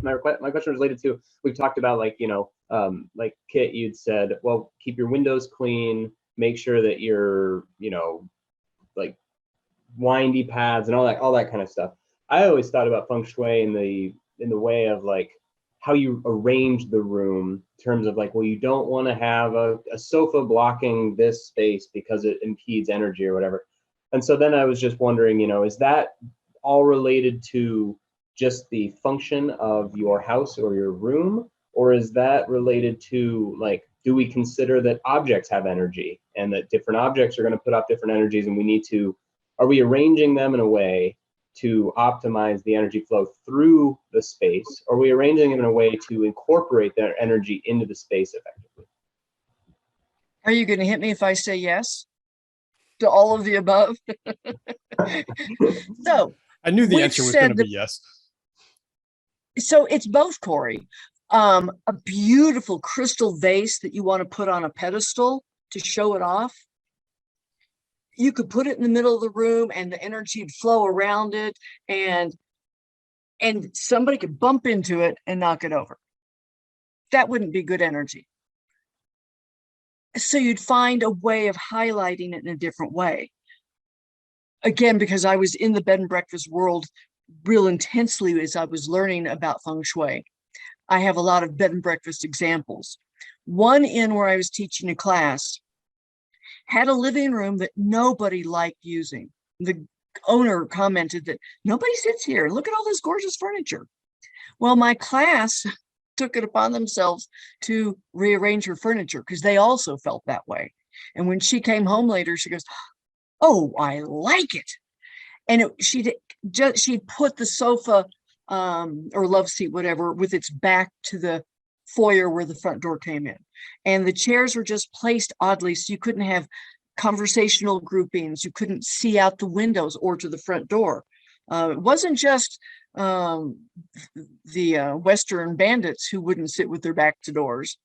my question was related to, we've talked about like Kit, you'd said, well, keep your windows clean, make sure that you're, like windy paths and all that kind of stuff. I always thought about feng shui in the way of like how you arrange the room in terms of like, well, you don't want to have a sofa blocking this space because it impedes energy or whatever. And so then I was just wondering, is that all related to just the function of your house or your room? Or is that related to like, do we consider that objects have energy and that different objects are going to put off different energies and are we arranging them in a way to optimize the energy flow through the space? Or are we arranging them in a way to incorporate that energy into the space effectively? Are you going to hit me if I say yes to all of the above? So I knew the answer was going to be yes. So it's both, Corey. A beautiful crystal vase that you want to put on a pedestal to show it off. You could put it in the middle of the room and the energy would flow around it, and somebody could bump into it and knock it over. that wouldn't be good energy. So you'd find a way of highlighting it in a different way. Again, because I was in the bed and breakfast world real intensely as I was learning about feng shui, I have a lot of bed and breakfast examples. One in where I was teaching a class had a living room that nobody liked using. The owner commented that nobody sits here. Look at all this gorgeous furniture. Well, my class took it upon themselves to rearrange her furniture because they also felt that way. And when she came home later, she goes, "Oh, I like it." And she'd put the sofa or love seat, whatever, with its back to the foyer where the front door came in. And the chairs were just placed oddly, so you couldn't have conversational groupings. You couldn't see out the windows or to the front door. It wasn't just the Western bandits who wouldn't sit with their back to doors.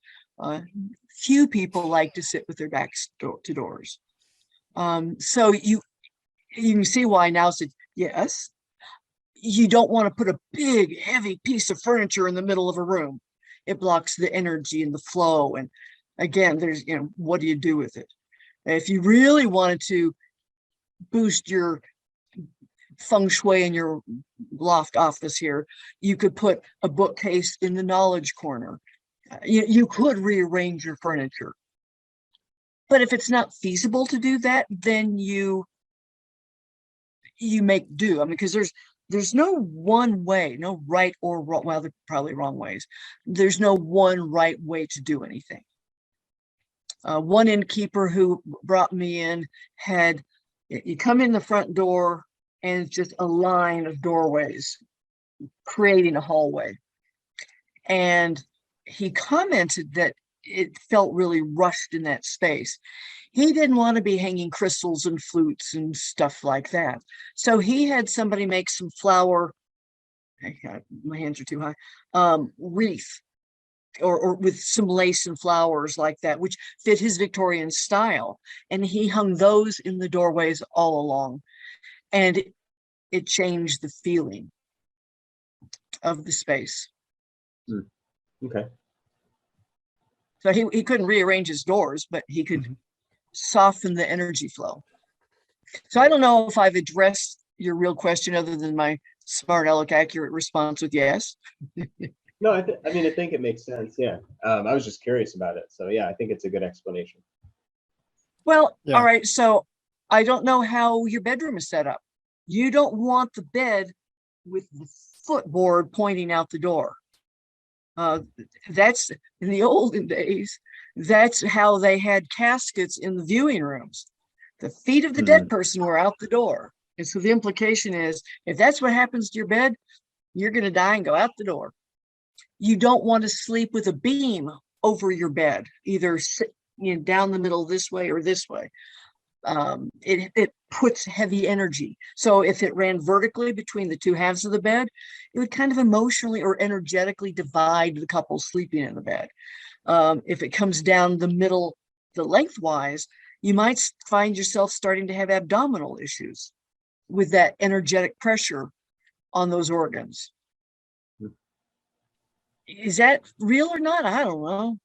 Few people like to sit with their backs to doors. So you can see why now said, yes, you don't want to put a big, heavy piece of furniture in the middle of a room. It blocks the energy and the flow. And again, there's, what do you do with it? If you really wanted to boost your feng shui in your loft office here, you could put a bookcase in the knowledge corner. You could rearrange your furniture. But if it's not feasible to do that, then you make do. I mean, because there's no one way, no right or wrong. Well, there are probably wrong ways. There's no one right way to do anything. One innkeeper who brought me in had, you come in the front door and it's just a line of doorways creating a hallway. And he commented that it felt really rushed in that space. He didn't want to be hanging crystals and flutes and stuff like that. So he had somebody make some flower, my hands are too high, wreath, or with some lace and flowers like that, which fit his Victorian style. And he hung those in the doorways all along. And it changed the feeling of the space. Okay. So he couldn't rearrange his doors, but he could soften the energy flow. So I don't know if I've addressed your real question other than my smart, aleck, accurate response with yes. No, I think it makes sense. Yeah. I was just curious about it. So yeah, I think it's a good explanation. Well, Yeah. all right. So I don't know how your bedroom is set up. You don't want the bed with the footboard pointing out the door. That's in the olden days. That's how they had caskets in the viewing rooms. The feet of the dead person were out the door. And so the implication is, if that's what happens to your bed, you're going to die and go out the door. You don't want to sleep with a beam over your bed, either down the middle this way or this way. It puts heavy energy. So if it ran vertically between the two halves of the bed, it would kind of emotionally or energetically divide the couple sleeping in the bed. If it comes down the middle, the lengthwise, you might find yourself starting to have abdominal issues with that energetic pressure on those organs. Is that real or not? I don't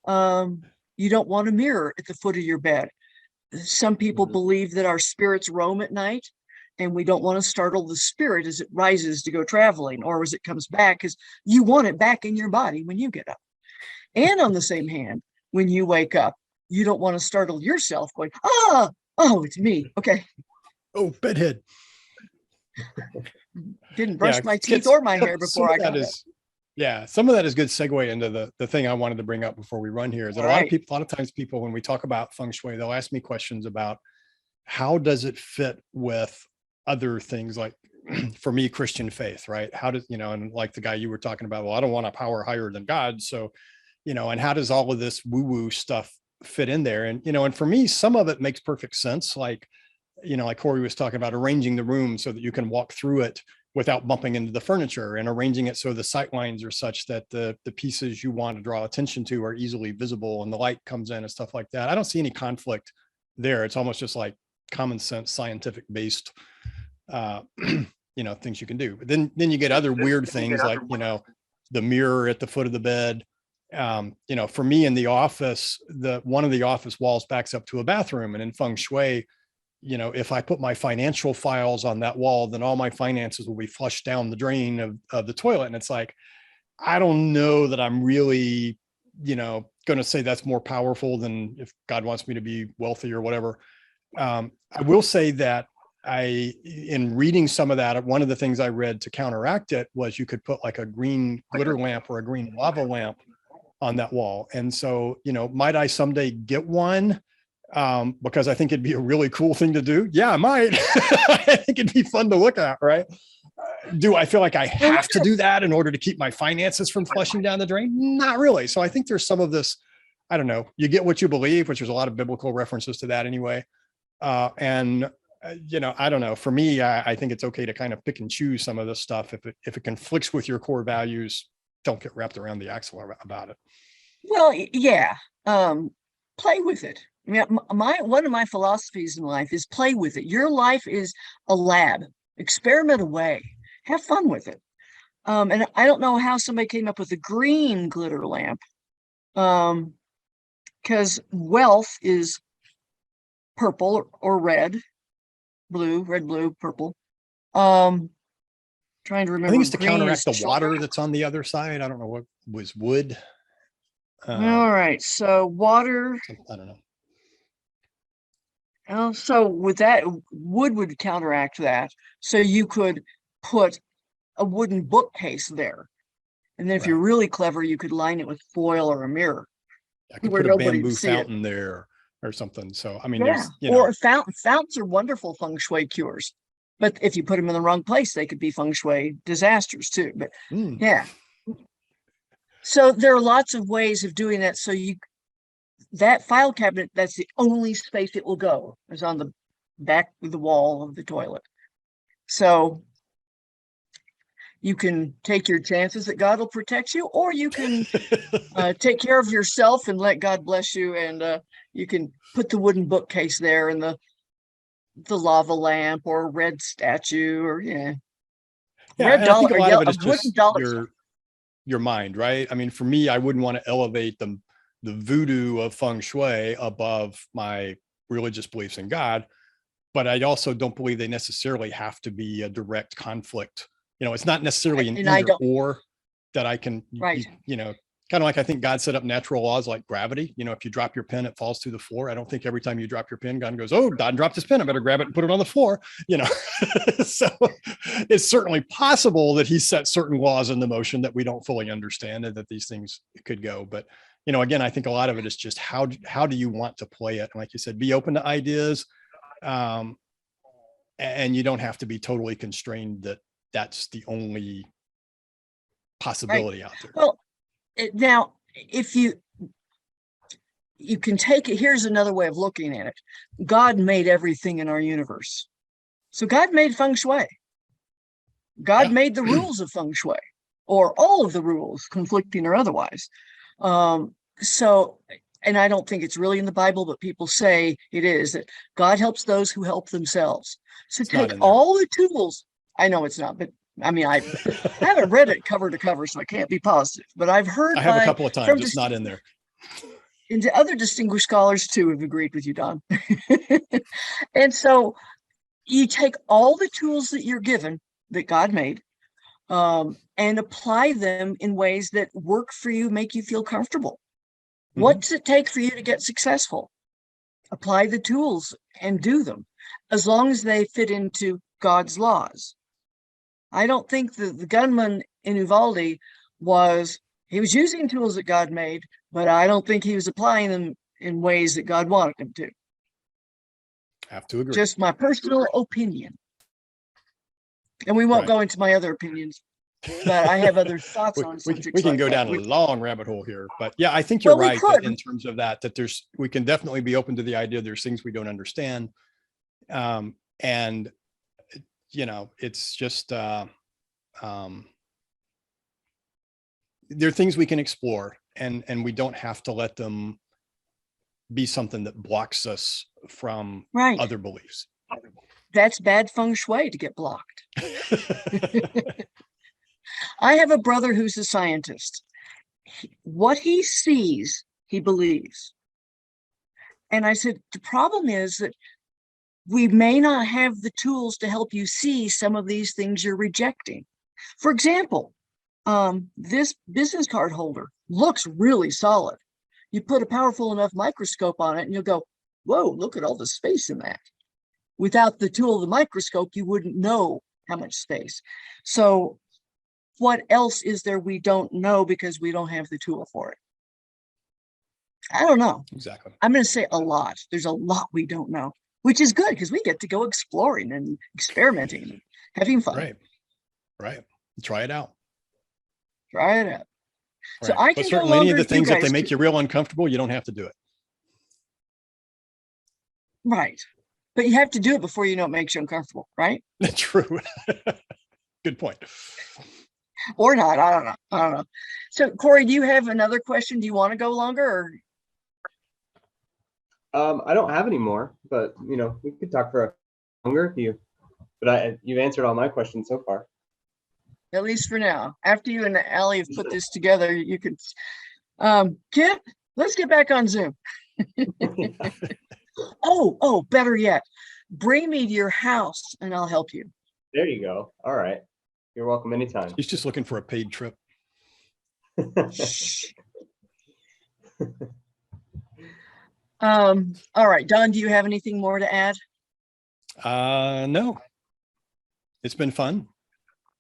know. You don't want a mirror at the foot of your bed. Some people believe that our spirits roam at night, and we don't want to startle the spirit as it rises to go traveling or as it comes back, because you want it back in your body when you get up. And on the same hand, when you wake up, you don't want to startle yourself going, oh, it's me. Okay. Oh, bedhead. Didn't brush my teeth or my hair before I got up. Yeah, some of that is good segue into the thing I wanted to bring up before we run here is that a lot of times people, when we talk about feng shui, they'll ask me questions about how does it fit with other things, like for me, Christian faith, right? How does, and like the guy you were talking about, well, I don't want a power higher than God. So, and how does all of this woo-woo stuff fit in there? And, and for me, some of it makes perfect sense. Like, like Corey was talking about arranging the room so that you can walk through it without bumping into the furniture, and arranging it so the sight lines are such that the pieces you want to draw attention to are easily visible and the light comes in and stuff like that. I don't see any conflict there. It's almost just like common sense, scientific based, things you can do. But then you get other weird things like, the mirror at the foot of the bed, You know, for me in the office, one of the office walls backs up to a bathroom, and in feng shui, you know, if I put my financial files on that wall, then all my finances will be flushed down the drain of the toilet. And it's like, I don't know that I'm really, you know, going to say that's more powerful than if God wants me to be wealthy or whatever. I will say that in reading some of that, one of the things I read to counteract it was you could put like a green glitter lamp or a green lava lamp on that wall. And so, you know, might I someday get one? Because I think it'd be a really cool thing to do. Yeah, I might. I think it'd be fun to look at, right? Do I feel like I have to do that in order to keep my finances from flushing down the drain? Not really. So I think there's some of this, I don't know, you get what you believe, which there's a lot of biblical references to that anyway. You know, I don't know. For me, I think it's okay to kind of pick and choose some of this stuff. If it conflicts with your core values, don't get wrapped around the axle about it. Well, yeah. Play with it. I mean, one of my philosophies in life is play with it. Your life is a lab. Experiment away. Have fun with it. And I don't know how somebody came up with a green glitter lamp. Because wealth is purple or red, blue, purple. Trying to remember. I think it's to counteract the water that's on the other side. I don't know what was wood. All right, so water. I don't know. So with that, wood would counteract that. So you could put a wooden bookcase there. And then if you're really clever, you could line it with foil or a mirror. I could put a bamboo fountain there or something. So, I mean, there's, you know. Or fountains are wonderful feng shui cures. But if you put them in the wrong place, they could be feng shui disasters too. But yeah. So there are lots of ways of doing that. So that file cabinet, that's the only space it will go, is on the back of the wall of the toilet. So you can take your chances that God will protect you, or you can take care of yourself and let God bless you. And you can put the wooden bookcase there and the lava lamp or a red statue or red dollar. I think a lot of it is just your mind, right? I mean, for me, I wouldn't want to elevate the voodoo of feng shui above my religious beliefs in God, but I also don't believe they necessarily have to be a direct conflict. You know, it's not necessarily an either or that I can, you know, kind of like I think God set up natural laws like gravity. You know, if you drop your pen, it falls to the floor. I don't think every time you drop your pen, God goes, oh, Don dropped his pen. I better grab it and put it on the floor. You know, so it's certainly possible that he set certain laws into motion that we don't fully understand and that these things could go. But, you know, again, I think a lot of it is just how do you want to play it? And like you said, be open to ideas. And you don't have to be totally constrained that that's the only possibility out there. Well, now, if you can take it, here's another way of looking at it. God made everything in our universe. So God made feng shui. God made the rules of feng shui, or all of the rules, conflicting or otherwise. So, and I don't think it's really in the Bible, but people say it is, that God helps those who help themselves. So take all the tools. I know it's not, but I mean, I haven't read it cover to cover, so I can't be positive, but I've heard. I have a couple of times, it's not in there. And the other distinguished scholars too have agreed with you, Don. And so you take all the tools that you're given, that God made, and apply them in ways that work for you, make you feel comfortable. What does it take for you to get successful? Apply the tools and do them, as long as they fit into God's laws. I don't think that the gunman in Uvalde was using tools that God made, but I don't think he was applying them in ways that God wanted him to. Have to agree. Just my personal opinion. And we won't go into my other opinions, but I have other thoughts on subjects. We can go down a long rabbit hole here, but yeah, I think you're right that in terms of that we can definitely be open to the idea there's things we don't understand. And you know, it's just, there are things we can explore and we don't have to let them be something that blocks us from other beliefs. That's bad feng shui to get blocked. I have a brother who's a scientist. What he sees, he believes. And I said, the problem is that we may not have the tools to help you see some of these things you're rejecting. For example, this business card holder looks really solid. You put a powerful enough microscope on it and you'll go, whoa, look at all the space in that. Without the tool of the microscope, you wouldn't know how much space. So what else is there we don't know because we don't have the tool for it? I don't know. Exactly. I'm going to say a lot. There's a lot we don't know, which is good because we get to go exploring and experimenting and having fun. Right. Right. Try it out. Try it out. So Right. I But can certainly any of the you things that they guys make you real uncomfortable, you don't have to do it. Right. But you have to do it before you know it makes you uncomfortable, right? True. Good point. Or not. I don't know. I don't know. So Corey, do you have another question? Do you want to go longer or? I don't have any more, but you know, we could talk for longer if you. But you've answered all my questions so far. At least for now. After you and Allie have put this together, you could. Kit, let's get back on Zoom. Oh, better yet, bring me to your house and I'll help you. There you go. All right. You're welcome anytime. He's just looking for a paid trip. All right, Don, do you have anything more to add? No. It's been fun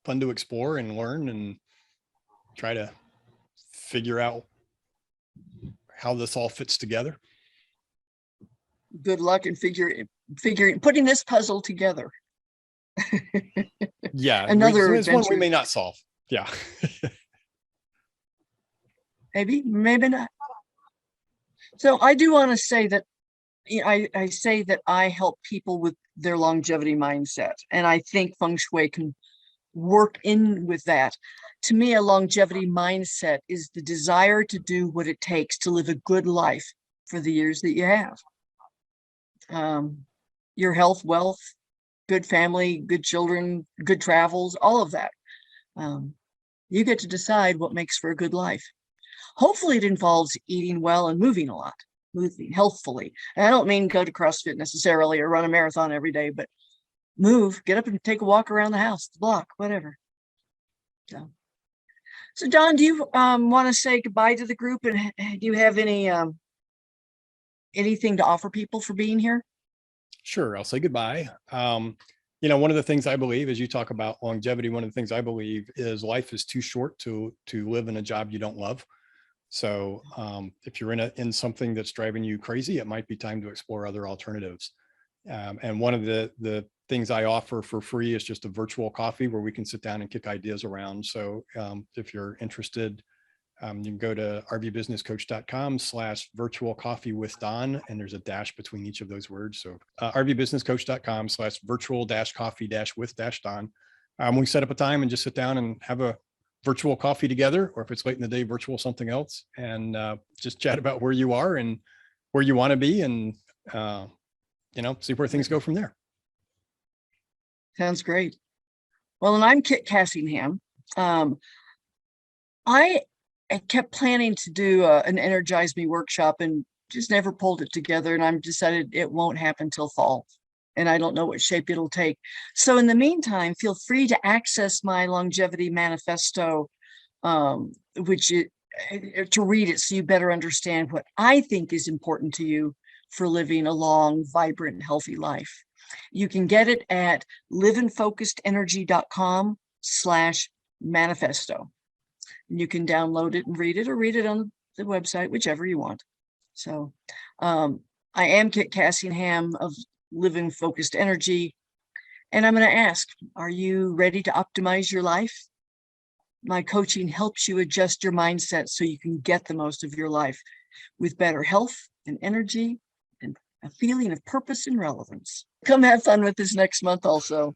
to explore and learn and try to figure out how this all fits together. Good luck in figuring putting this puzzle together. Yeah, Another it's one we adventure. may not solve. Yeah. Maybe not. So I do want to say that I say that I help people with their longevity mindset, and I think Feng Shui can work in with that. To me, a longevity mindset is the desire to do what it takes to live a good life for the years that you have. Your health, wealth, good family, good children, good travels, all of that. You get to decide what makes for a good life. Hopefully it involves eating well and moving a lot, moving healthfully. And I don't mean go to CrossFit necessarily or run a marathon every day, but move, get up and take a walk around the house, the block, whatever. So Don, do you want to say goodbye to the group, and do you have any anything to offer people for being here? Sure. I'll say goodbye. You know, one of the things I believe, as you talk about longevity, one of the things I believe is life is too short to live in a job you don't love. So if you're in something that's driving you crazy, it might be time to explore other alternatives. And one of the things I offer for free is just a virtual coffee where we can sit down and kick ideas around. So if you're interested, you can go to rvbusinesscoach.com/virtual coffee with Don, and there's a dash between each of those words. So rvbusinesscoach.com/virtual coffee with Don. We set up a time and just sit down and have a virtual coffee together, or if it's late in the day, virtual something else, and just chat about where you are and where you want to be, and you know, see where things go from there. Sounds great. Well, and I'm Kit Cassingham. I kept planning to do an Energize Me workshop and just never pulled it together. And I'm decided it won't happen till fall. And I don't know what shape it'll take. So in the meantime, feel free to access my longevity manifesto, which is to read it so you better understand what I think is important to you for living a long, vibrant, healthy life. You can get it at liveandfocusedenergy.com/manifesto. You can download it and read it, or read it on the website, whichever you want. So I am Kit Cassingham of Live in Focused Energy. And I'm going to ask, are you ready to optimize your life? My coaching helps you adjust your mindset so you can get the most of your life with better health and energy and a feeling of purpose and relevance. Come have fun with this next month also.